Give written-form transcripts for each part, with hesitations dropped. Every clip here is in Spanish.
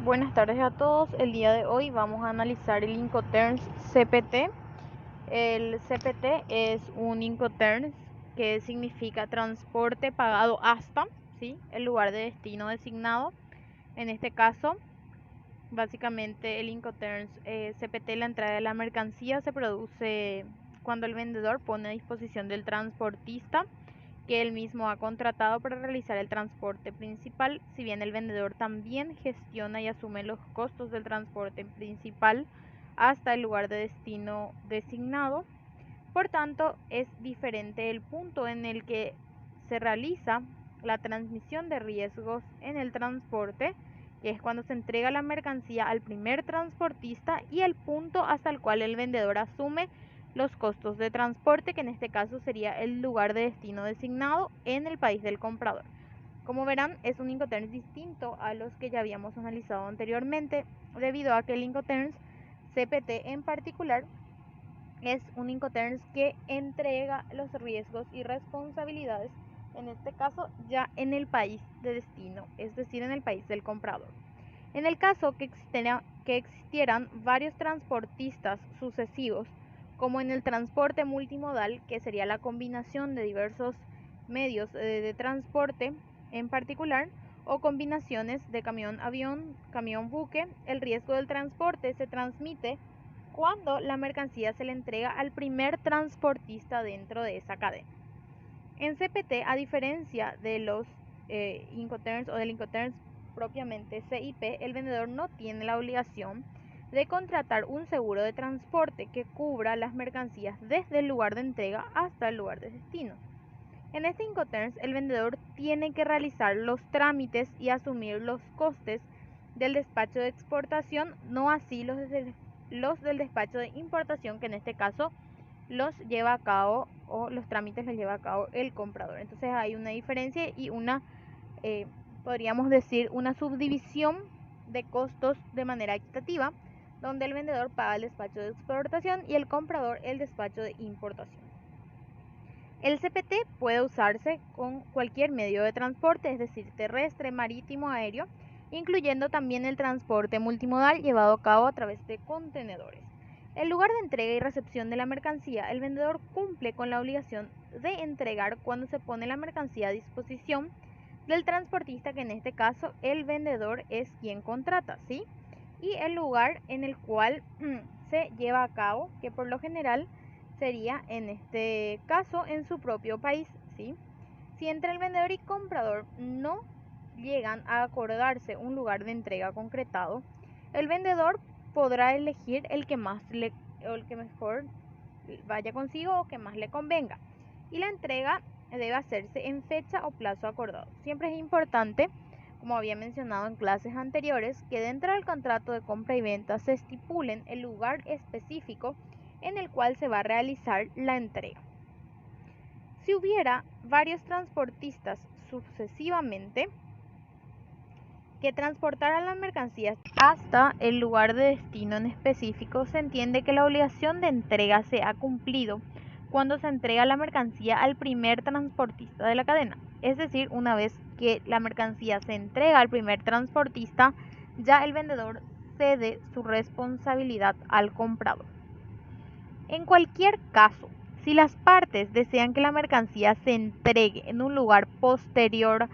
Buenas tardes a todos. El día de hoy vamos a analizar el Incoterms CPT. El CPT es un Incoterms que significa transporte pagado hasta, ¿sí?, el lugar de destino designado. En este caso, básicamente el Incoterms CPT, la entrada de la mercancía, se produce cuando el vendedor pone a disposición del transportista que él mismo ha contratado para realizar el transporte principal, si bien el vendedor también gestiona y asume los costos del transporte principal hasta el lugar de destino designado. Por tanto, es diferente el punto en el que se realiza la transmisión de riesgos en el transporte, que es cuando se entrega la mercancía al primer transportista, y el punto hasta el cual el vendedor asume los costos de transporte, que en este caso sería el lugar de destino designado en el país del comprador. Como verán, es un Incoterms distinto a los que ya habíamos analizado anteriormente, debido a que el Incoterms CPT en particular es un Incoterms que entrega los riesgos y responsabilidades, en este caso ya en el país de destino, es decir, en el país del comprador. En el caso que existieran varios transportistas sucesivos, como en el transporte multimodal, que sería la combinación de diversos medios de transporte en particular, o combinaciones de camión-avión, camión-buque, el riesgo del transporte se transmite cuando la mercancía se le entrega al primer transportista dentro de esa cadena. En CPT, a diferencia de los Incoterms o del Incoterms propiamente CIP, el vendedor no tiene la obligación de contratar un seguro de transporte que cubra las mercancías desde el lugar de entrega hasta el lugar de destino. En este Incoterms, el vendedor tiene que realizar los trámites y asumir los costes del despacho de exportación, no así los del despacho de importación, que en este caso los lleva a cabo, o los trámites los lleva a cabo el comprador. Entonces hay una diferencia y podríamos decir, una subdivisión de costos de manera equitativa, donde el vendedor paga el despacho de exportación y el comprador el despacho de importación. El CPT puede usarse con cualquier medio de transporte, es decir, terrestre, marítimo, aéreo, incluyendo también el transporte multimodal llevado a cabo a través de contenedores. En lugar de entrega y recepción de la mercancía, el vendedor cumple con la obligación de entregar cuando se pone la mercancía a disposición del transportista, que en este caso el vendedor es quien contrata, ¿sí? Y el lugar en el cual se lleva a cabo, que por lo general sería en este caso en su propio país, ¿sí? Si entre el vendedor y comprador no llegan a acordarse un lugar de entrega concretado, el vendedor podrá elegir el que mejor vaya consigo o que más le convenga, y la entrega debe hacerse en fecha o plazo acordado. Siempre es importante, como había mencionado en clases anteriores, que dentro del contrato de compra y venta se estipulen el lugar específico en el cual se va a realizar la entrega. Si hubiera varios transportistas sucesivamente que transportaran las mercancías hasta el lugar de destino en específico, se entiende que la obligación de entrega se ha cumplido cuando se entrega la mercancía al primer transportista de la cadena. Es decir, una vez que la mercancía se entrega al primer transportista, ya el vendedor cede su responsabilidad al comprador. En cualquier caso, si las partes desean que la mercancía se entregue en un lugar posterior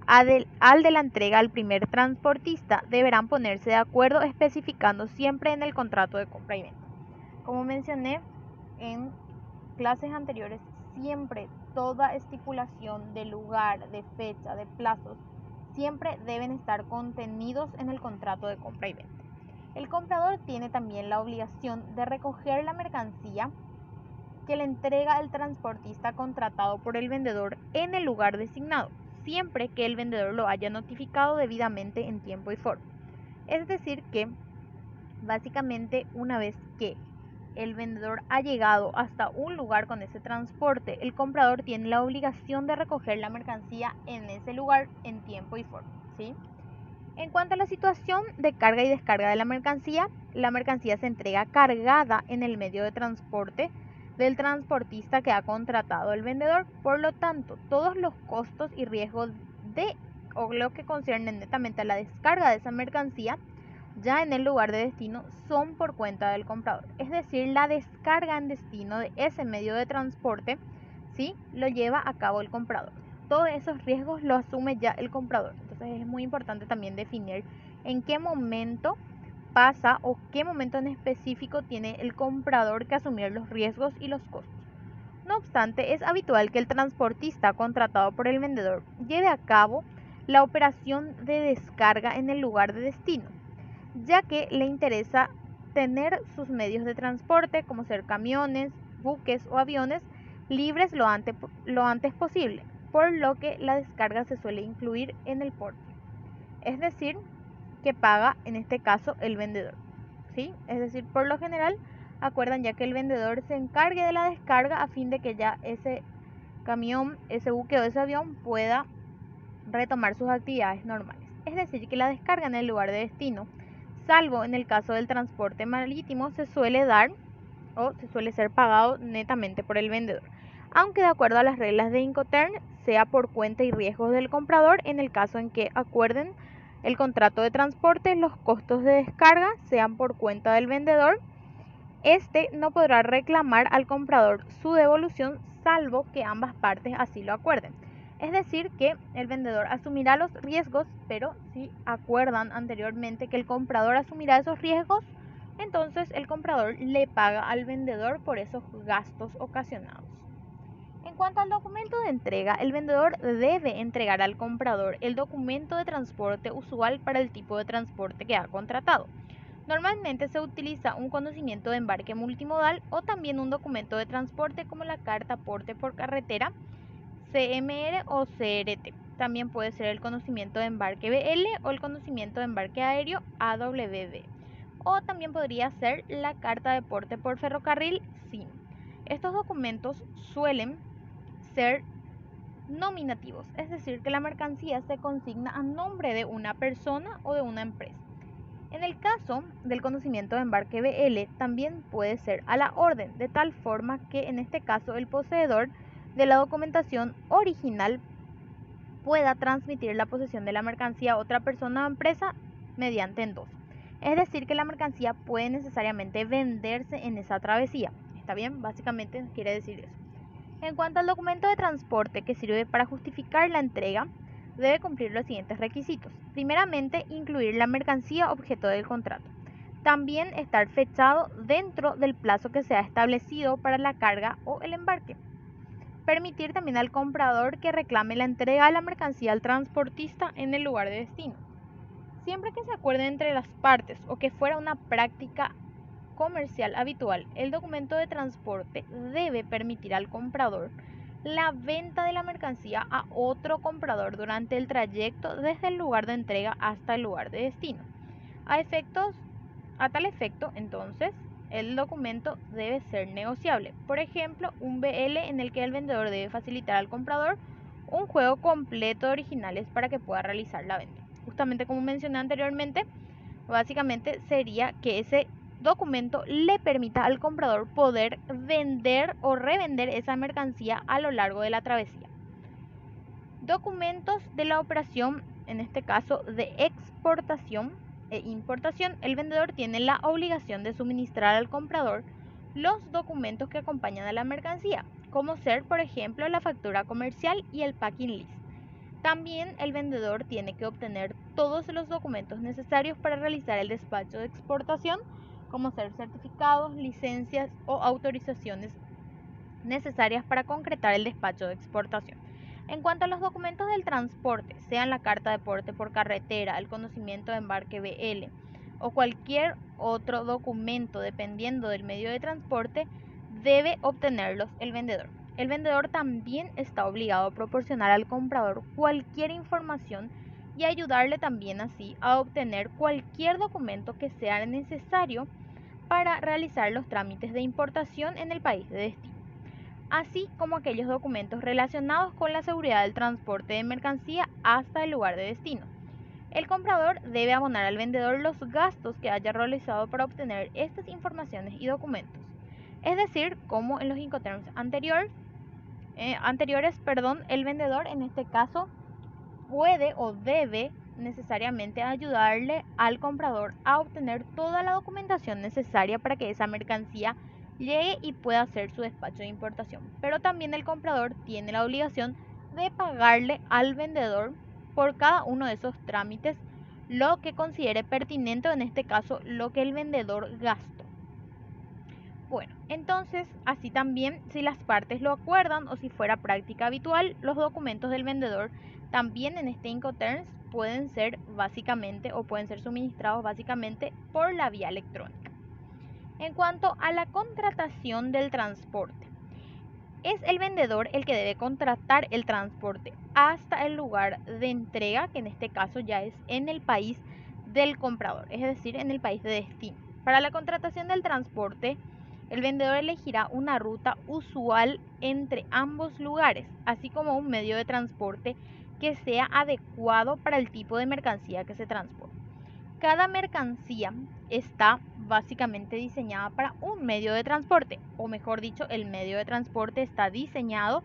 al de la entrega al primer transportista, deberán ponerse de acuerdo, especificando siempre en el contrato de compra y venta. Como mencioné en clases anteriores, siempre toda estipulación de lugar, de fecha, de plazos, siempre deben estar contenidos en el contrato de compra y venta. El comprador tiene también la obligación de recoger la mercancía que le entrega el transportista contratado por el vendedor en el lugar designado, siempre que el vendedor lo haya notificado debidamente en tiempo y forma. Es decir que, básicamente, una vez que el vendedor ha llegado hasta un lugar con ese transporte, el comprador tiene la obligación de recoger la mercancía en ese lugar en tiempo y forma, ¿sí? En cuanto a la situación de carga y descarga de la mercancía se entrega cargada en el medio de transporte del transportista que ha contratado el vendedor. Por lo tanto, todos los costos y riesgos o lo que concierne netamente a la descarga de esa mercancía ya en el lugar de destino son por cuenta del comprador. Es decir, la descarga en destino de ese medio de transporte, ¿sí?, lo lleva a cabo el comprador. Todos esos riesgos lo asume ya el comprador. Entonces es muy importante también definir en qué momento pasa o qué momento en específico tiene el comprador que asumir los riesgos y los costos. No obstante, es habitual que el transportista contratado por el vendedor lleve a cabo la operación de descarga en el lugar de destino, ya que le interesa tener sus medios de transporte, como ser camiones, buques o aviones, libres lo antes posible, por lo que la descarga se suele incluir en el porte. Es decir, que paga en este caso el vendedor, ¿sí? Es decir, por lo general acuerdan ya que el vendedor se encargue de la descarga a fin de que ya ese camión, ese buque o ese avión pueda retomar sus actividades normales. Es decir, que la descarga en el lugar de destino, salvo en el caso del transporte marítimo, se suele dar o se suele ser pagado netamente por el vendedor, aunque de acuerdo a las reglas de Incoterm sea por cuenta y riesgos del comprador en el caso en que acuerden el contrato de transporte, los costos de descarga sean por cuenta del vendedor. Este no podrá reclamar al comprador su devolución salvo que ambas partes así lo acuerden. Es decir, que el vendedor asumirá los riesgos, pero si acuerdan anteriormente que el comprador asumirá esos riesgos, entonces el comprador le paga al vendedor por esos gastos ocasionados. En cuanto al documento de entrega, el vendedor debe entregar al comprador el documento de transporte usual para el tipo de transporte que ha contratado. Normalmente se utiliza un conocimiento de embarque multimodal o también un documento de transporte como la carta aporte por carretera, CMR o CRT. También puede ser el conocimiento de embarque BL o el conocimiento de embarque aéreo AWB. O también podría ser la carta de aporte por ferrocarril SIM. Estos documentos suelen ser nominativos, es decir, que la mercancía se consigna a nombre de una persona o de una empresa. En el caso del conocimiento de embarque BL, también puede ser a la orden, de tal forma que en este caso el poseedor de la documentación original pueda transmitir la posesión de la mercancía a otra persona o empresa mediante endoso. Es decir, que la mercancía puede necesariamente venderse en esa travesía. ¿Está bien? Básicamente quiere decir eso. En cuanto al documento de transporte que sirve para justificar la entrega, debe cumplir los siguientes requisitos. Primeramente, incluir la mercancía objeto del contrato. También estar fechado dentro del plazo que se ha establecido para la carga o el embarque. Permitir también al comprador que reclame la entrega de la mercancía al transportista en el lugar de destino. Siempre que se acuerde entre las partes o que fuera una práctica comercial habitual, el documento de transporte debe permitir al comprador la venta de la mercancía a otro comprador durante el trayecto desde el lugar de entrega hasta el lugar de destino. A tal efecto, entonces, el documento debe ser negociable. Por ejemplo, un BL en el que el vendedor debe facilitar al comprador un juego completo de originales para que pueda realizar la venta. Justamente como mencioné anteriormente, básicamente sería que ese documento le permita al comprador poder vender o revender esa mercancía a lo largo de la travesía. Documentos de la operación, en este caso de exportación e importación, el vendedor tiene la obligación de suministrar al comprador los documentos que acompañan a la mercancía, como ser, por ejemplo, la factura comercial y el packing list. También el vendedor tiene que obtener todos los documentos necesarios para realizar el despacho de exportación, como ser certificados, licencias o autorizaciones necesarias para concretar el despacho de exportación. En cuanto a los documentos del transporte, sean la carta de aporte por carretera, el conocimiento de embarque BL o cualquier otro documento dependiendo del medio de transporte, debe obtenerlos el vendedor. El vendedor también está obligado a proporcionar al comprador cualquier información y ayudarle también así a obtener cualquier documento que sea necesario para realizar los trámites de importación en el país de destino, así como aquellos documentos relacionados con la seguridad del transporte de mercancía hasta el lugar de destino. El comprador debe abonar al vendedor los gastos que haya realizado para obtener estas informaciones y documentos. Es decir, como en los Incoterms anteriores, el vendedor en este caso puede o debe necesariamente ayudarle al comprador a obtener toda la documentación necesaria para que esa mercancía llegue y pueda hacer su despacho de importación. Pero también el comprador tiene la obligación de pagarle al vendedor por cada uno de esos trámites lo que considere pertinente, o en este caso lo que el vendedor gastó. Bueno, entonces así también, si las partes lo acuerdan o si fuera práctica habitual, los documentos del vendedor también en este Incoterms pueden ser básicamente o pueden ser suministrados básicamente por la vía electrónica. En cuanto a la contratación del transporte, es el vendedor el que debe contratar el transporte hasta el lugar de entrega, que en este caso ya es en el país del comprador, es decir, en el país de destino. Para la contratación del transporte, el vendedor elegirá una ruta usual entre ambos lugares, así como un medio de transporte que sea adecuado para el tipo de mercancía que se transporta. Cada mercancía está básicamente diseñada para un medio de transporte, o mejor dicho, el medio de transporte está diseñado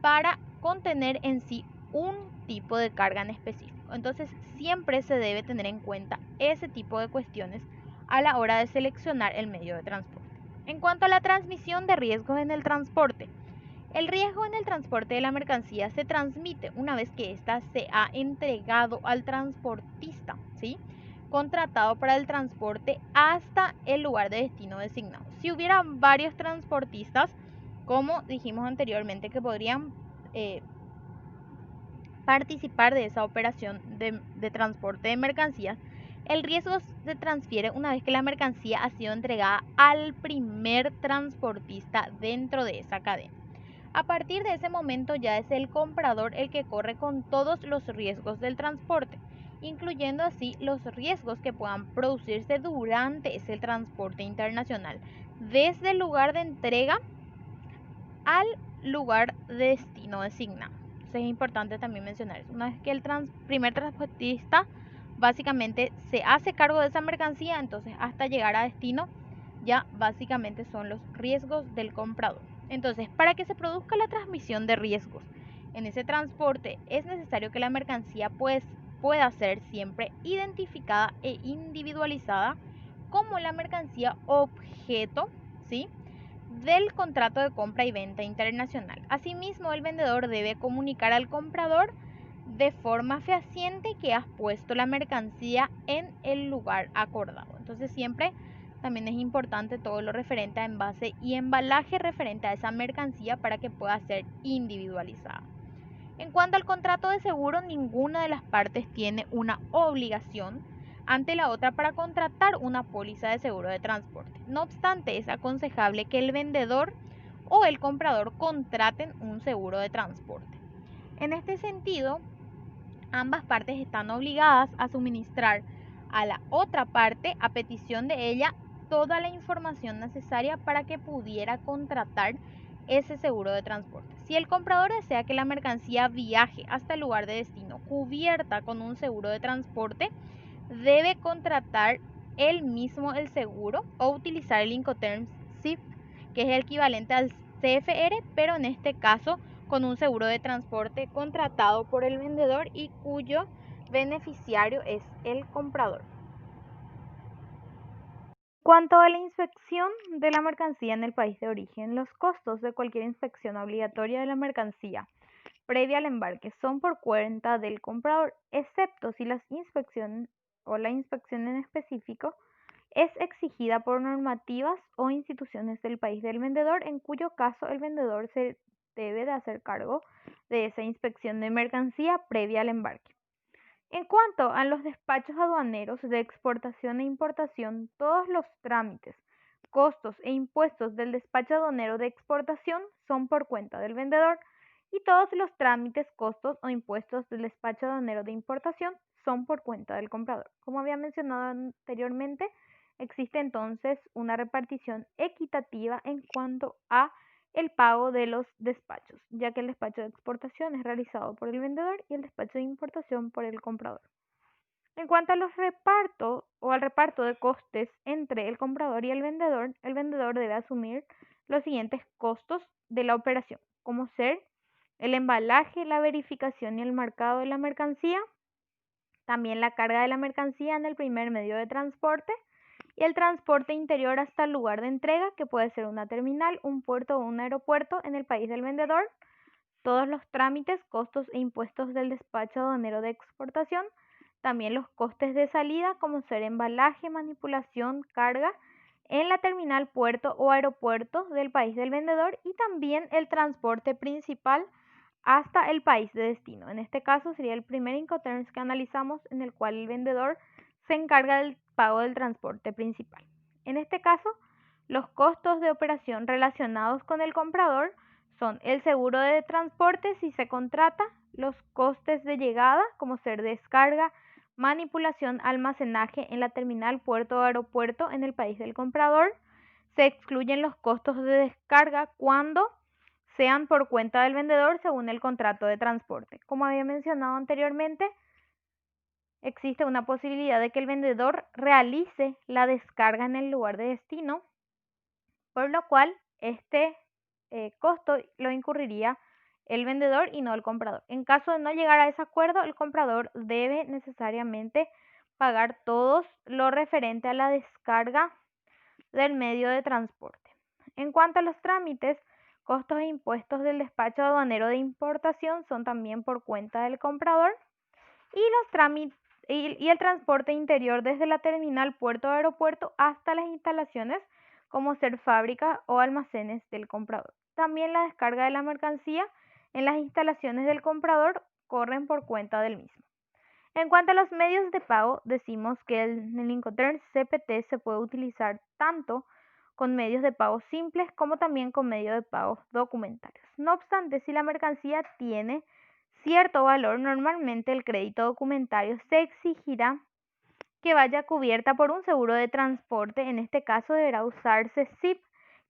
para contener en sí un tipo de carga en específico. Entonces, siempre se debe tener en cuenta ese tipo de cuestiones a la hora de seleccionar el medio de transporte. En cuanto a la transmisión de riesgos en el transporte, el riesgo en el transporte de la mercancía se transmite una vez que ésta se ha entregado al transportista, ¿sí?, contratado para el transporte hasta el lugar de destino designado. Si hubiera varios transportistas, como dijimos anteriormente, que podrían participar de esa operación de transporte de mercancías, el riesgo se transfiere una vez que la mercancía ha sido entregada al primer transportista dentro de esa cadena. A partir de ese momento ya es el comprador el que corre con todos los riesgos del transporte, incluyendo así los riesgos que puedan producirse durante ese transporte internacional, desde el lugar de entrega al lugar de destino designado. Entonces es importante también mencionar eso. Una vez que el primer transportista básicamente se hace cargo de esa mercancía, entonces hasta llegar a destino ya básicamente son los riesgos del comprador. Entonces, para que se produzca la transmisión de riesgos en ese transporte, es necesario que la mercancía pueda ser siempre identificada e individualizada como la mercancía objeto, ¿sí?, del contrato de compra y venta internacional. Asimismo, el vendedor debe comunicar al comprador de forma fehaciente que has puesto la mercancía en el lugar acordado. Entonces, siempre también es importante todo lo referente a envase y embalaje referente a esa mercancía para que pueda ser individualizada. En cuanto al contrato de seguro, ninguna de las partes tiene una obligación ante la otra para contratar una póliza de seguro de transporte. No obstante, es aconsejable que el vendedor o el comprador contraten un seguro de transporte. En este sentido, ambas partes están obligadas a suministrar a la otra parte, a petición de ella, toda la información necesaria para que pudiera contratar ese seguro de transporte. Si el comprador desea que la mercancía viaje hasta el lugar de destino cubierta con un seguro de transporte, debe contratar él mismo el seguro o utilizar el Incoterms SIF, que es el equivalente al CFR, pero en este caso con un seguro de transporte contratado por el vendedor y cuyo beneficiario es el comprador. Cuanto a la inspección de la mercancía en el país de origen, los costos de cualquier inspección obligatoria de la mercancía previa al embarque son por cuenta del comprador, excepto si las inspecciones o la inspección en específico es exigida por normativas o instituciones del país del vendedor, en cuyo caso el vendedor se debe de hacer cargo de esa inspección de mercancía previa al embarque. En cuanto a los despachos aduaneros de exportación e importación, todos los trámites, costos e impuestos del despacho aduanero de exportación son por cuenta del vendedor y todos los trámites, costos o impuestos del despacho aduanero de importación son por cuenta del comprador. Como había mencionado anteriormente, existe entonces una repartición equitativa en cuanto a el pago de los despachos, ya que el despacho de exportación es realizado por el vendedor y el despacho de importación por el comprador. En cuanto a los repartos o al reparto de costes entre el comprador y el vendedor debe asumir los siguientes costos de la operación, como ser el embalaje, la verificación y el marcado de la mercancía, También la carga de la mercancía en el primer medio de transporte y el transporte interior hasta el lugar de entrega, que puede ser una terminal, un puerto o un aeropuerto en el país del vendedor. Todos los trámites, costos e impuestos del despacho aduanero de exportación. También los costes de salida, como ser embalaje, manipulación, carga en la terminal, puerto o aeropuerto del país del vendedor, y también el transporte principal hasta el país de destino. En este caso sería el primer Incoterms que analizamos, en el cual el vendedor se encarga del pago del transporte principal. En este caso, los costos de operación relacionados con el comprador son el seguro de transporte si se contrata, los costes de llegada, como ser descarga, manipulación, almacenaje en la terminal, puerto o aeropuerto en el país del comprador. Se excluyen los costos de descarga cuando sean por cuenta del vendedor según el contrato de transporte. Como había mencionado anteriormente, existe una posibilidad de que el vendedor realice la descarga en el lugar de destino, por lo cual este costo lo incurriría el vendedor y no el comprador. En caso de no llegar a ese acuerdo, el comprador debe necesariamente pagar todo lo referente a la descarga del medio de transporte. En cuanto a los trámites, costos e impuestos del despacho aduanero de importación son también por cuenta del comprador, y los trámites y el transporte interior desde la terminal, puerto o aeropuerto hasta las instalaciones, como ser fábrica o almacenes del comprador. También la descarga de la mercancía en las instalaciones del comprador corren por cuenta del mismo. En cuanto a los medios de pago, decimos que el Incoterms CPT se puede utilizar tanto con medios de pago simples como también con medios de pago documentarios. No obstante, si la mercancía tiene cierto valor, normalmente el crédito documentario se exigirá que vaya cubierta por un seguro de transporte. En este caso deberá usarse SIP,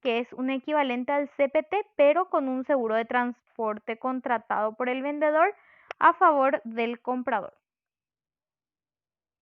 que es un equivalente al CPT, pero con un seguro de transporte contratado por el vendedor a favor del comprador.